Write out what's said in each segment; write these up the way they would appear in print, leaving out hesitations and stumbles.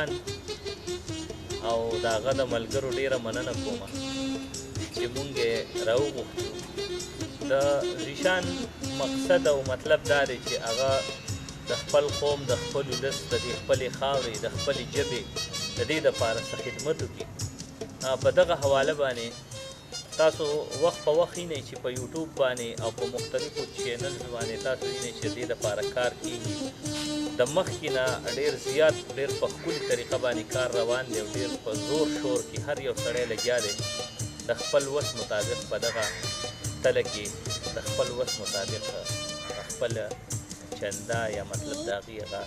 زیشان او د هغه د ملګرو ډېره مننه کومه چې مونږ یې راوغوښتو. د زیشان مقصد او مطلب دا دی چې هغه د خپل قوم، د خپل ولس، د دې خپلې خاورې، د خپلې ژبې د دې دپاره څه خدمت وکړي. په دغه حواله باندې تاسو وخت په وخت وینئ چې په یوټیوب باندې او په مختلفو چینلز باندې تاسو وینئ چې د دې دپاره کار کېږي. د مخکې نه ډېر زیات، ډېر په ښکلې طریقه باندې کار روان دی او ډېر په زور شور کې هر یو سړی لګیا دی د خپل وس مطابق په دغه تله کې د خپل وس مطابق خپل چنده یا مطلب د هغې هغه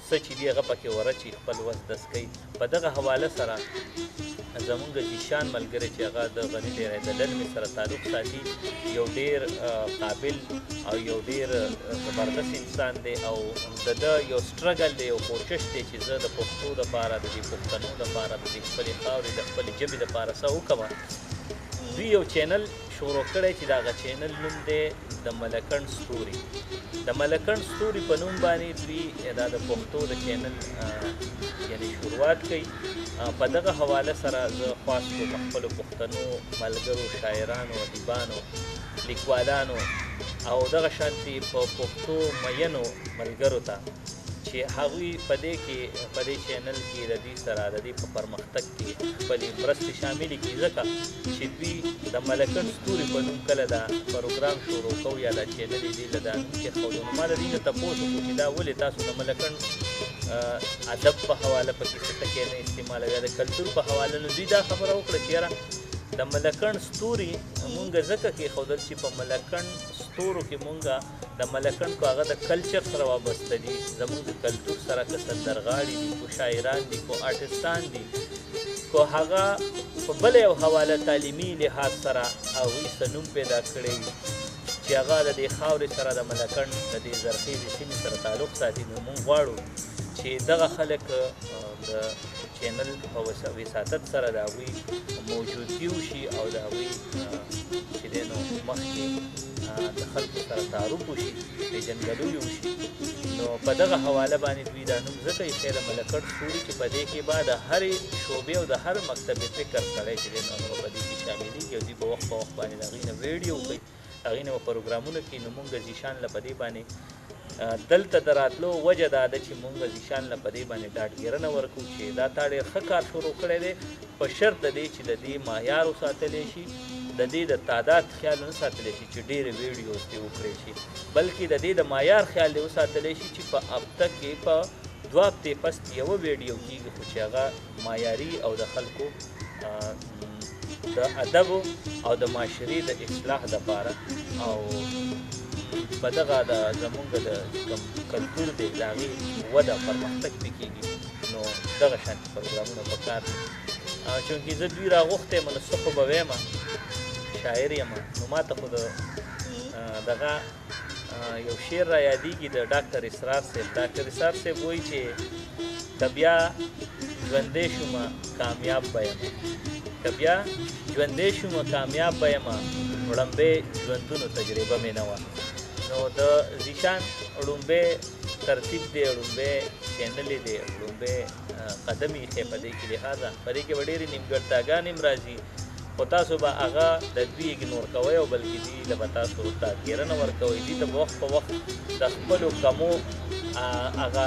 څه چې دي هغه پکې ورچي، خپل وس دس کوي. په دغه حواله سره زمونږ زیشان ملګری چې هغه د غني ډیری د للمې سره تعلق ساتي، یو ډېر قابل او یو ډېر زبردست انسان دی او د ده یو سټرګل دی، یو کوشش دی چې زه د پښتو دپاره، د دې پښتنو دپاره، د دې خپلې خاورې، د خپلې ژبې دپاره څه وکړمه. دوی یو چینل شروع کړی چې د هغه چینل نوم دی د ملکنډ ستوري. د ملکنډ ستوري په نوم باندې دوی دا د پښتو د چینل یعنې شروعات کوي. په دغه حواله سره زه خواست کوم خپلو پښتنو ملګرو، شاعرانو، ادیبانو، لیکوالانو او دغه شانتې په پښتو مینو ملګرو ته چې هغوی په دې کې، په دې چینل کې د دوی سره د دې په پرمختګ کې خپلې مرستې شاملې کړي، ځکه چې دوی د ملکنډ ستوري په نوم کله دا پروګرام شروع کوو یا دا چینل یې دې له دا نوم کېښودو، نو ما د دوی نه تپوس وکړو چې دا ولې تاسو د ملکنډ ادب په حواله پکې څه ټکي نه استعمالوي، د کلتور په حواله. نو دوی دا خبره وکړه چې یاره د ملکنډ ستوري مونږ ځکه کېښودل چې په ملکنډ ستورو کې مونږ د ملکنډ کو هغه د کلچر سره وابسته دي، زموږ د کلتور سره که سندرغاړي دي، کو شاعران دي، کو آرټسټان دي، کو هغه په بله یو حواله تعلیمي لحاظ سره هغوی څه نوم پیدا کړی وي چې هغه د دې خاورې سره د ملکنډ د دې زرخیزې سیمې سره تعلق ساتي. نو مونږ غواړو چې دغه خلک د چینل په وساطت سره د هغوی موجودګي وشي او د هغوی چې دی نو مخکې د خلکو سره تعارف وشي، پېژندګلوي وشي. نو په دغه حواله باندې دوی دا نوم ځکه ایښی د ملکنډ ستوري چې په دې کې به د هرې شعبې او د هر مکتبې فکر سړی چې دی نو هغه په دې کې شاملېږي او دوی په وخت په وخت باندې د هغوی نه ویډیو کوي، هغوی نه به پروګرامونه کوي. نو مونږ زیشان له په دې باندې دلته د راتلو وجه دا ده چې مونږ زیشان له په دې باندې ډاډګیرنه ورکوو چې دا تا ډېر ښه کار شروع کړی دی، په شرط د دې چې د دې معیار وساتلی شي، د دې د تعداد خیال ونه ساتلی شي چې ډېرې ویډیوز دې وکړی شي، بلکې د دې د معیار خیال دې وساتلی شي چې په هفته کې په 2 هفتې پس یوه ویډیو کېږي، خو چې هغه معیاري او د خلکو د ادب او د معاشرې د اصلاح دپاره او په دغه د زمونږ د کوم کلتور دی د هغې وده پرمختګ پې کېږي. نو دغه شانتې پروګرامونه پکار دي. چونکې زه دوی راغوښتی یم، نو څه خو به ویم، شاعر یم، نو ما ته خو د دغه یو شعر را یادېږي د ډاکټر اسرار صاحب. ډاکټر اسرار صاحب وایي چې که بیا ژوندی شومه کامیاب به یم، که بیا ژوندی شومه کامیاب به یم، وړومبی ژوندونو تجربه مې نه وه. نو د زیشان وړومبی ترتیب دی، وړومبی چینل دی، وړومبی قدم یې ایښی په دې کې، لهذا په دې کې به ډېرې نیمګړتیاګانې هم راځي، خو تاسو به هغه د دوی اګنور کوئ او بلکې دوی له به تاسو ډاډګیرنه ورکوئ. دوی ته به وخت په وخت د خپلو کمو هغه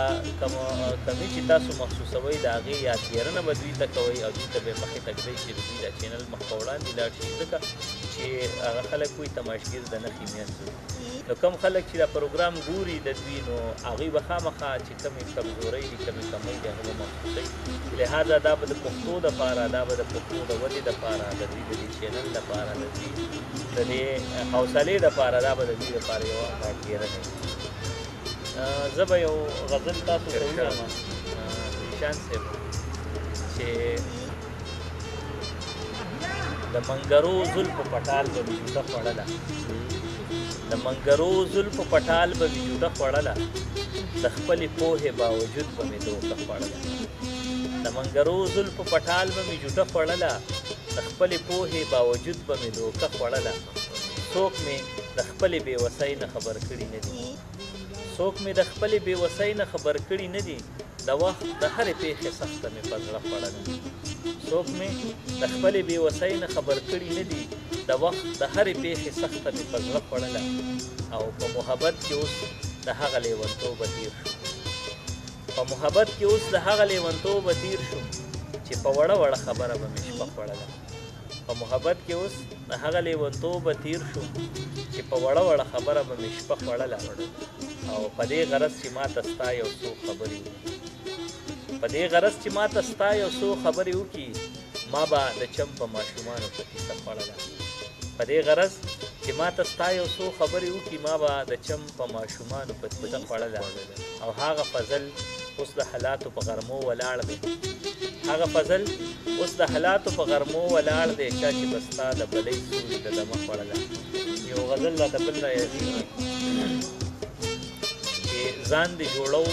کمي چې تاسو محسوسوئ د هغې یادګیرنه به دوی ته کوئ او دوی ته به یې مخې ته ږدئ چې د دوی دا چینل مخ په وړاندې لاړ شي، ځکه چې هغه خلک وایي تماشګیر د نښې میانځ وي. نو کوم خلک چې دا پروګرام ګوري د دوی، نو هغوی به خامخا چې کمې کمزورۍ دي، کمې کمۍ دي، هغه به محسوسوي. لهذا دا به د پښتو دپاره، دا به د پښتو د ودې دپاره، د دوی د دې چینل دپاره، د دوی د دې حوصلې دپاره، دا به د دوی دپاره یوه ډاډګیرنه وي. زه به یو غزل تاسو ته ووایم زیشان صاحب چې د منګرو زلفو پټال به مې جوته خوړله، د منګرو زلفو پټال به مې جوته خوړله، د خپلې پوهې باوجود به مې دوکه خوړله، د منګرو زلفو پټال به مې جوته خوړله، د خپلې پوهې باوجود به مې دوکه خوړله. څوک مې د خپلې بېوسۍ نه خبر کړي نه دي، څوک مې د خپلې بېوسۍ نه خبر کړي نه دي، د وخت د هرې پیښې سخته مې په زړه خوړله څوک مې د خپلې بېوسۍ نه خبر کړي نه دي د وخت د هرې پیښې سخته مې په زړه خوړله او په محبت کې اوس د هغه لیونتوبه تیر شو په محبت کې اوس د هغه لیونتوبه تیر شو چې په وړه وړه خبره به مې شپه خوړله په محبت کې اوس د هغه لیونتوبه تیر شو چې په وړه وړه خبره به مې شپه خوړله او په دې غرض چې ما ته ستا یو څو خبرې وکړي په دې غرض چې ما ته ستا یو څو خبرې وکړي ما به د چم په ماشومانو په کیسه خوړله په دې غرض چې ما ته ستا یو څو خبرې وکړي ما به د چم په ماشومانو په کیسه خوړله او هغه فضل اوس د حالاتو په غرمو ولاړ دی هغه فضل اوس د حالاتو په غرمو ولاړ دی چا چې به ستا د بلۍ سوري د دمه خوړله یو غزل راته بل را یادېږي چې ځان دې جوړو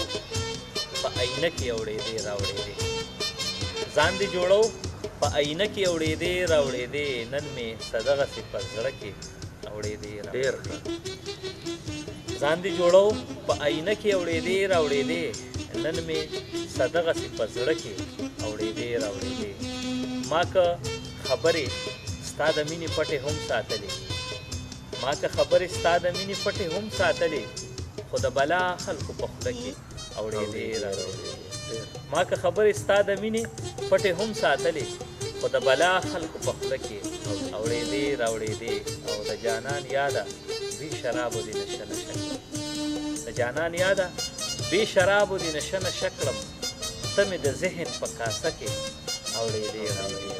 په آینه کې اورېدې راوړېدې ځان دې جوړو په آینه کې اورېدې راوړېدې نن مې څه دغسې په زړه کې اورېدې ډېر ځان دې جوړو په آینه کې اورېدې راوړېدې نن مې څه دغسې په زړه کې اورېدې راوړېدې ما که خبرې ستا د مینې پټې هم ساتلې ما که خبرې ستا د مینې پټې هم ساتلې خو د بلا خلکو په خوله کې اورېدې راوړېدې ما که خبرې ستا د مینې پټې هم ساتلې خو د بلا خلکو په خوله کې اورېدې راوړېدې او د جانان یاده بې شرابو دې نشه نشه د جانان یاده بې شرابو دې نشه نشه کړم ته مې د ذهن په کاسه کې اورېدې راوړېدې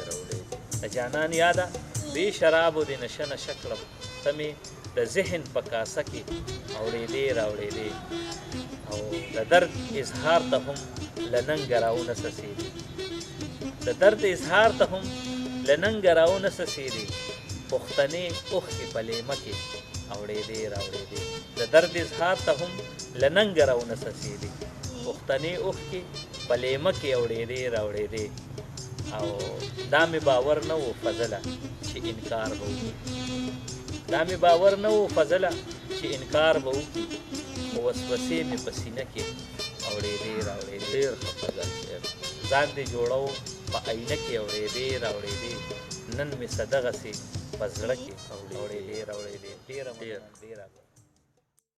د جانان یاده بې شرابو دې نشه نشه کړم ته مې د ذهن په کاسه کې اورېدې راوړېدې او د درد اظهار ته هم له ننګه راونه څڅېدې د درد اظهار ته هم له ننګه راونه څڅېدې پښتنې اوښکې په لیمه کې اورېدې راوړېدې د درد اظهار ته هم له ننګه راونه څڅېدې پښتنې اوښکې په لیمه کې اورېدې راوړېدې او دا مې باور نه و فضله چې انکار به وکړي دا مې باور نه و فضله چې انکار به وکړي خو وسوسې مې په سینه کې اورېدې راوړېدې ډېر ښه فضل ځان دې جوړو په آینه کې اورېدې راوړېدې نن مې څه دغسې په زړه کې اورېدې راوړېدې ډېره